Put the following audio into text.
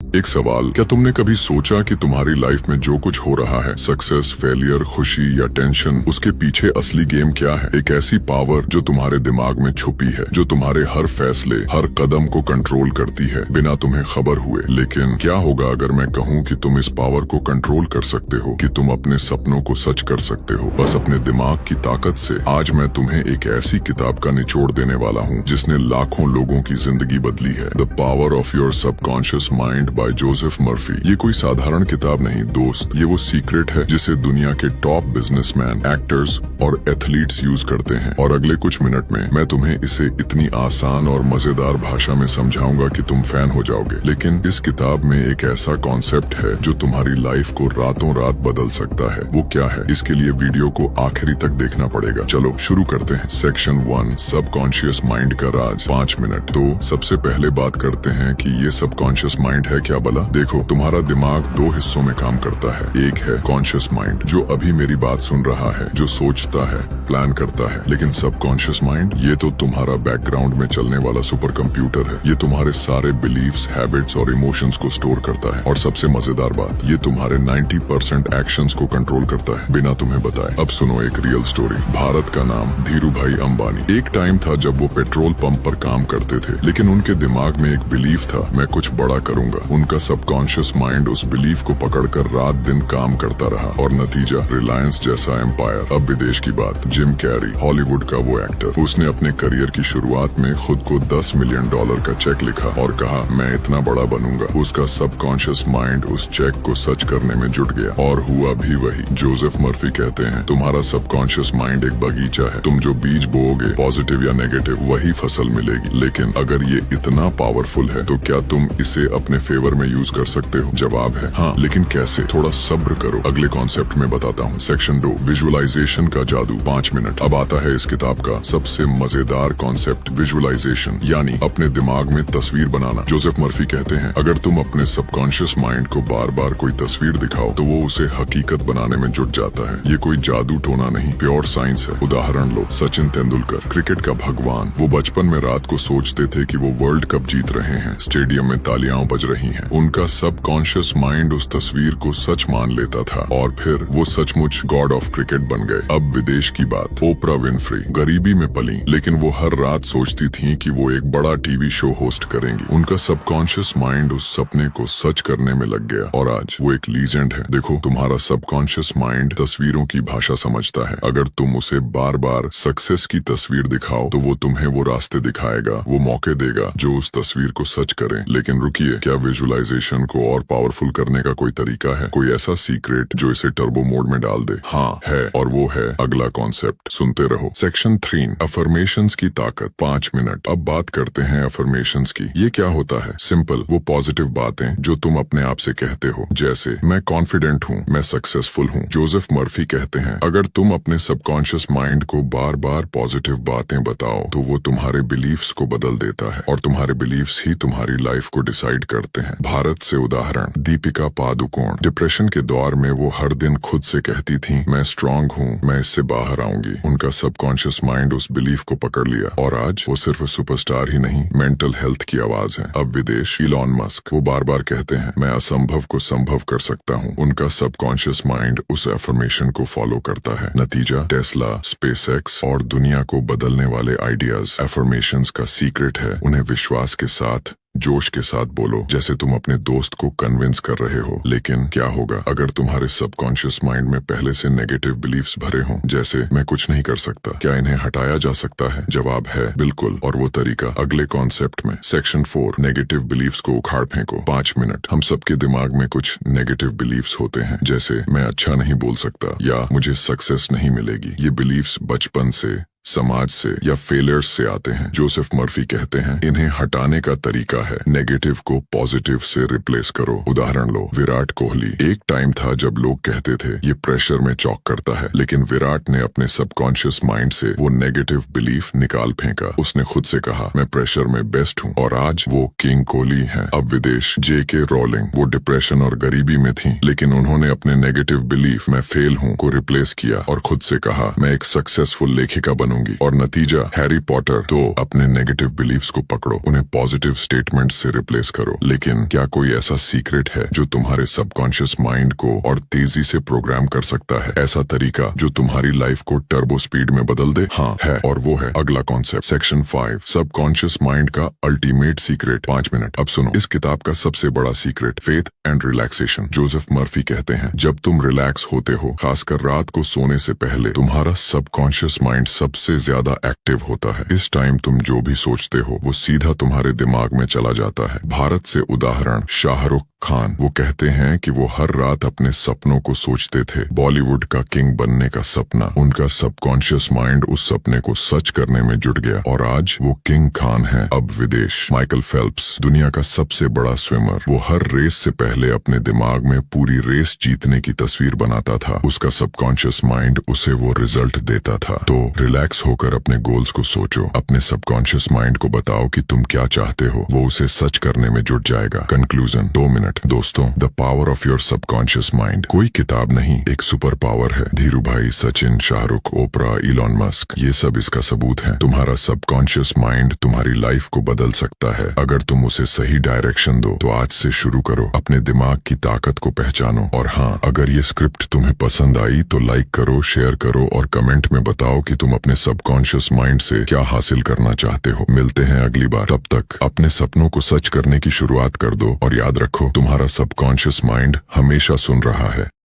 एक सवाल, क्या तुमने कभी सोचा कि तुम्हारी लाइफ में जो कुछ हो रहा है, सक्सेस, फेलियर, खुशी या टेंशन, उसके पीछे असली गेम क्या है? एक ऐसी पावर जो तुम्हारे दिमाग में छुपी है, जो तुम्हारे हर फैसले, हर कदम को कंट्रोल करती है बिना तुम्हें खबर हुए। लेकिन क्या होगा अगर मैं कहूँ कि तुम इस पावर को कंट्रोल कर सकते हो, कि तुम अपने सपनों को सच कर सकते हो, बस अपने दिमाग की ताकत से। आज मैं तुम्हें एक ऐसी किताब का निचोड़ देने वाला हूँ जिसने लाखों लोगों की जिंदगी बदली है। The power of your subconscious mind bye Joseph Murphy. ये कोई साधारण किताब नहीं दोस्त, ये वो सीक्रेट है जिसे दुनिया के टॉप बिजनेसमैन, एक्टर्स और एथलीट्स यूज करते हैं। और अगले कुछ मिनट में मैं तुम्हें इसे इतनी आसान और मजेदार भाषा में समझाऊंगा कि तुम फैन हो जाओगे। लेकिन इस किताब में एक ऐसा कॉन्सेप्ट है जो तुम्हारी लाइफ को रातों रात बदल सकता है। वो क्या है? इसके लिए वीडियो को आखिरी तक देखना पड़ेगा। चलो शुरू करते हैं। सेक्शन 1, सबकॉन्शियस माइंड का राज, 5 मिनट। तो सबसे पहले बात करते हैं कि ये सबकॉन्शियस माइंड है क्या भला। देखो, तुम्हारा दिमाग 2 हिस्सों में काम करता है। एक है कॉन्शियस माइंड, जो अभी मेरी बात सुन रहा है, जो सोचता है, प्लान करता है। लेकिन सबकॉन्शियस माइंड, ये तो तुम्हारा बैकग्राउंड में चलने वाला सुपर कंप्यूटर है। ये तुम्हारे सारे बिलीव्स, हैबिट्स और इमोशंस को स्टोर करता है। और सबसे मजेदार बात, ये तुम्हारे 90% एक्शंस को कंट्रोल करता है बिना तुम्हें बताए। अब सुनो एक रियल स्टोरी। भारत का नाम धीरू भाई अंबानी। एक टाइम था जब वो पेट्रोल पंप पर काम करते थे, लेकिन उनके दिमाग में एक बिलीफ था, मैं कुछ बड़ा करूंगा। उनका सबकॉन्शियस माइंड उस बिलीफ को पकड़कर रात दिन काम करता रहा, और नतीजा रिलायंस जैसा एम्पायर। अब विदेश की बात, जिम कैरी, हॉलीवुड का वो एक्टर, उसने अपने करियर की शुरुआत में खुद को $10 मिलियन का चेक लिखा और कहा, मैं इतना बड़ा बनूंगा। उसका सबकॉन्शियस माइंड उस चेक को सच करने में जुट गया, और हुआ भी वही। जोसेफ मर्फी कहते हैं, तुम्हारा सबकॉन्शियस माइंड एक बगीचा है, तुम जो बीज बोओगे, पॉजिटिव या नेगेटिव, वही फसल मिलेगी। लेकिन अगर ये इतना पावरफुल है तो क्या तुम इसे अपने फेवर में यूज कर सकते हो? जवाब है हाँ, लेकिन कैसे? थोड़ा सब्र करो, अगले कॉन्सेप्ट में बताता हूँ। सेक्शन 2, विजुअलाइजेशन का जादू, 5 मिनट। अब आता है इस किताब का सबसे मजेदार कॉन्सेप्ट, विजुअलाइजेशन, यानी अपने दिमाग में तस्वीर बनाना। जोसेफ मर्फी कहते हैं, अगर तुम अपने सबकॉन्शियस माइंड को बार बार कोई तस्वीर दिखाओ तो वो उसे हकीकत बनाने में जुट जाता है। ये कोई जादू टोना नहीं, प्योर साइंस है। उदाहरण लो, सचिन तेंदुलकर, क्रिकेट का भगवान। वो बचपन में रात को सोचते थे कि वो वर्ल्ड कप जीत रहे हैं, स्टेडियम में तालियां बज रही हैं। उनका सबकॉन्शियस माइंड उस तस्वीर को सच मान लेता था, और फिर वो सचमुच गॉड ऑफ क्रिकेट बन गए। अब विदेश की बात, ओपरा विनफ्री, गरीबी में पली, लेकिन वो हर रात सोचती थी कि वो एक बड़ा टीवी शो होस्ट करेंगी। उनका सबकॉन्शियस माइंड उस सपने को सच करने में लग गया, और आज वो एक लीजेंड है। देखो, तुम्हारा सबकॉन्शियस माइंड तस्वीरों की भाषा समझता है। अगर तुम उसे बार बार सक्सेस की तस्वीर दिखाओ तो वो तुम्हें वो रास्ते दिखाएगा, वो मौके देगा जो उस तस्वीर को सच करें। लेकिन रुकिए, क्या विजुअलाइजेशन को और पावरफुल करने का कोई तरीका है? कोई ऐसा सीक्रेट जो इसे टर्बो मोड में डाल दे? हाँ है, और वो है अगला कॉन्सेप्ट। सुनते रहो। सेक्शन 3, अफर्मेशंस की ताकत, 5 मिनट। अब बात करते हैं अफर्मेशंस की। ये क्या होता है? सिंपल, वो पॉजिटिव बातें जो तुम अपने आप से कहते हो, जैसे मैं कॉन्फिडेंट हूँ, मैं सक्सेसफुल हूँ। जोसेफ मर्फी कहते हैं, अगर तुम अपने सबकॉन्शियस माइंड को बार बार पॉजिटिव बातें बताओ तो वो तुम्हारे बिलीफ्स को बदल देता है, और तुम्हारे बिलीफ्स ही तुम्हारी लाइफ को डिसाइड करते हैं। भारत से उदाहरण, दीपिका पादुकोण। डिप्रेशन के दौर में वो हर दिन खुद से कहती थी, मैं स्ट्रांग हूँ, मैं इससे बाहर आऊंगी। उनका सबकॉन्शियस माइंड उस बिलीफ को पकड़ लिया, और आज वो सिर्फ सुपरस्टार ही नहीं, मेंटल हेल्थ की आवाज है। अब विदेश, इलॉन मस्क, वो बार बार कहते हैं, मैं असंभव को संभव कर सकता हूँ। उनका सबकॉन्शियस माइंड उस एफर्मेशन को फॉलो करता है। नतीजा, टेस्ला, स्पेसएक्स और दुनिया को बदलने वाले आइडियाज। एफर्मेशंस का सीक्रेट है, उन्हें विश्वास के साथ, जोश के साथ बोलो, जैसे तुम अपने दोस्त को कन्विंस कर रहे हो। लेकिन क्या होगा अगर तुम्हारे सबकॉन्शियस माइंड में पहले से नेगेटिव बिलीफ्स भरे हों, जैसे मैं कुछ नहीं कर सकता? क्या इन्हें हटाया जा सकता है? जवाब है बिल्कुल, और वो तरीका अगले कॉन्सेप्ट में। सेक्शन 4, नेगेटिव बिलीफ्स को उखाड़ फेंको, 5 मिनट। हम सबके दिमाग में कुछ नेगेटिव बिलीफ्स होते हैं, जैसे मैं अच्छा नहीं बोल सकता, या मुझे सक्सेस नहीं मिलेगी। ये बिलीफ्स बचपन से, समाज से या फेलियर्स से आते हैं। जोसेफ मर्फी कहते हैं, इन्हें हटाने का तरीका है नेगेटिव को पॉजिटिव से रिप्लेस करो। उदाहरण लो, विराट कोहली। एक टाइम था जब लोग कहते थे ये प्रेशर में चौक करता है, लेकिन विराट ने अपने सबकॉन्शियस माइंड से वो नेगेटिव बिलीफ निकाल फेंका। उसने खुद से कहा, मैं प्रेशर में बेस्ट हूँ, और आज वो किंग कोहली है। अब विदेश, जेके रोलिंग, वो डिप्रेशन और गरीबी में थी, लेकिन उन्होंने अपने नेगेटिव बिलीफ, मैं फेल हूँ, को रिप्लेस किया और खुद से कहा, मैं एक सक्सेसफुल लेखिका बनूंगी। बनूंगी। और नतीजा हैरी पॉटर। तो अपने नेगेटिव बिलीफ्स को पकड़ो, उन्हें पॉजिटिव स्टेटमेंट से रिप्लेस करो। लेकिन क्या कोई ऐसा सीक्रेट है जो तुम्हारे सबकॉन्शियस माइंड को और तेजी से प्रोग्राम कर सकता है? ऐसा तरीका जो तुम्हारी लाइफ को टर्बो स्पीड में बदल दे? हाँ है, और वो है अगला कॉन्सेप्ट। सेक्शन 5, सबकॉन्शियस माइंड का अल्टीमेट सीक्रेट। 5 मिनट। अब सुनो, इस किताब का सबसे बड़ा secret faith and relaxation. Joseph Murphy कहते हैं, जब तुम रिलैक्स होते हो, खासकर रात को सोने से पहले, तुम्हारा सबकॉन्शियस माइंड सबसे ज्यादा एक्टिव होता है। इस टाइम तुम जो भी सोचते हो वो सीधा तुम्हारे दिमाग में चला जाता है। भारत से उदाहरण, शाहरुख खान। वो कहते हैं कि वो हर रात अपने सपनों को सोचते थे, बॉलीवुड का किंग बनने का सपना। उनका सबकॉन्शियस माइंड उस सपने को सच करने में जुट गया और आज वो किंग खान है, अब विदेश। माइकल फेल्प्स, दुनिया का सबसे बड़ा स्विमर, वो हर रेस से पहले अपने दिमाग में पूरी रेस जीतने की तस्वीर बनाता था। उसका सबकॉन्शियस माइंड उसे वो रिजल्ट देता था। तो रिलैक्स होकर अपने गोल्स को सोचो, अपने सबकॉन्शियस माइंड को बताओ कि तुम क्या चाहते हो, वो उसे सच करने में जुट जाएगा। Conclusion, 2 minute. दोस्तों, the power of your subconscious mind कोई किताब नहीं, एक सुपर पावर है। Dhirubhai, Sachin, Shahrukh, Oprah, Elon Musk, ये सब इसका सबूत है। तुम्हारा सबकॉन्शियस माइंड तुम्हारी लाइफ को बदल सकता है अगर तुम उसे सही डायरेक्शन दो। तो आज से शुरू करो, अपने दिमाग की ताकत को पहचानो। और हाँ, अगर ये स्क्रिप्ट तुम्हें पसंद आई तो लाइक करो, शेयर करो और कमेंट में बताओ कि तुम अपने सबकॉन्शियस माइंड से क्या हासिल करना चाहते हो। मिलते हैं अगली बार, तब तक अपने सपनों को सच करने की शुरुआत कर दो और याद रखो, तुम्हारा सबकॉन्शियस माइंड हमेशा सुन रहा है।